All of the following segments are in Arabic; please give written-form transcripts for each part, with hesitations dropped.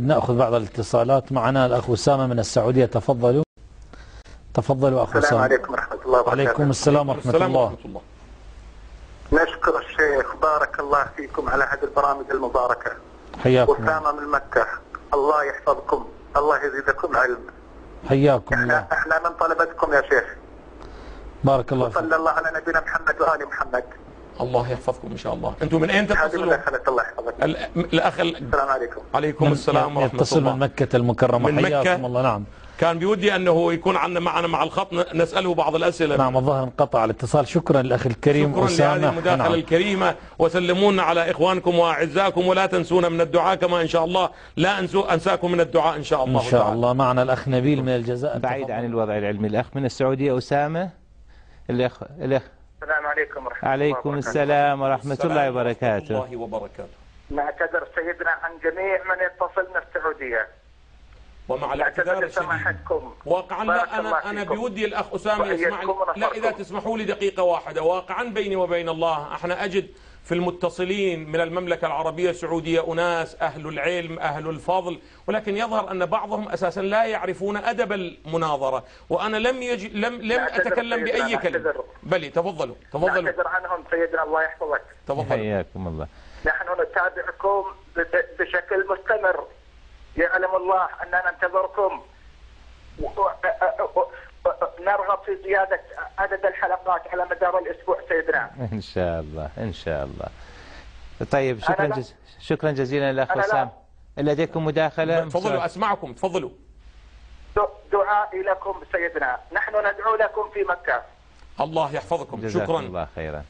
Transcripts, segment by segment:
نأخذ بعض الاتصالات. معنا الأخ أسامة من السعودية. تفضلوا أخ أسامة. السلام عليكم ورحمة الله وبركاته. عليكم السلام ورحمة الله. نشكر الشيخ بارك الله فيكم على هذه البرامج المباركة. حياكم. أسامة من مكة، الله يحفظكم، الله يزيدكم علم. حياكم الله. احنا من طلبتكم يا شيخ. بارك الله فيك. وصلى الله على نبينا محمد وآل محمد. الله يحفظكم إن شاء الله. أنتم من أين تتصلون؟ الله يحفظك. الأخ السلام عليكم. عليكم السلام ورحمة الله. يتصل من مكة المكرمة. من حياكم مكة. الله. نعم. كان بودي أنه يكون معنا مع الخط نسأله بعض الأسئلة. نعم الظاهر انقطع الاتصال. شكرا للأخ الكريم شكرا أسامة. لهذه المداخلة نعم. الكريمة، وسلمون على إخوانكم وأعزائكم، ولا تنسونا من الدعاء كما إن شاء الله لا أنساكم من الدعاء إن شاء الله. إن شاء الله. معنا الأخ نبيل من الجزائر. بعيد عن الوضع العلمي. الأخ من السعودية أسامة. الأخ السلام عليكم ورحمة الله. عليكم السلام ورحمة الله وبركاته. الله وبركاته. نعتذر سيدنا عن جميع من يتصل من السعودية. ومع الاعتذار الشديد واقعا. لا أنا بودي الأخ أسامة يسمعني. لا إذا تسمحوا لي دقيقة واحدة. واقعا بيني وبين الله احنا أجد في المتصلين من المملكة العربية السعودية أناس أهل العلم أهل الفضل، ولكن يظهر أن بعضهم أساسا لا يعرفون أدب المناظرة، وأنا لم أتكلم بأي كلمة. بلي تفضلوا. نعتذر عنهم سيدنا، الله يحفظك. تفضلوا. حياكم الله. نحن نتابعكم بشكل مستمر، يعلم الله أننا ننتظركم، نرغب في زيادة عدد الحلقات على مدار الأسبوع سيدنا. إن شاء الله إن شاء الله. طيب شكرا جزيلا للأخ أسامة. لديكم مداخلة؟ تفضلوا أسمعكم. تفضلوا. دعائي لكم سيدنا، نحن ندعو لكم في مكة. الله يحفظكم. شكرا. الله خيرا.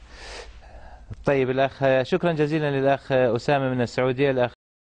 طيب الأخ، شكرا جزيلا للأخ أسامة من السعودية. الأخ